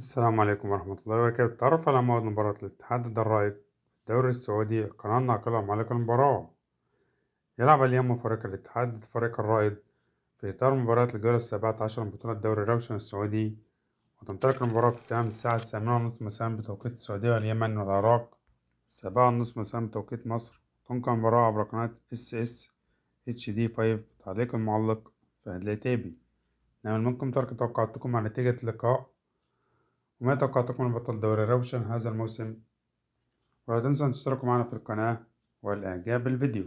السلام عليكم ورحمة الله وبركاته. تعرف على موعد مباراة الاتحاد الرائد الدوري السعودي. القناة الناقلة مالك المباراة. يلعب اليوم فريق الاتحاد ضد فريق الرائد في إطار مباراة الجولة 17 من بطولة دوري روشن السعودي، وتنطلق المباراة في تمام الساعة 8:30 مساء بتوقيت السعودية واليمن والعراق، 7:30 مساء بتوقيت مصر. تنقل المباراة عبر قناة SSHD5 بتعليق المعلق فهد العتيبي. نعمل منكم ترك توقعاتكم عن نتيجة اللقاء وما توقعاتكم من بطل دوري روشن هذا الموسم، ولا تنسوا أن تشتركوا معنا في القناة والإعجاب بالفيديو.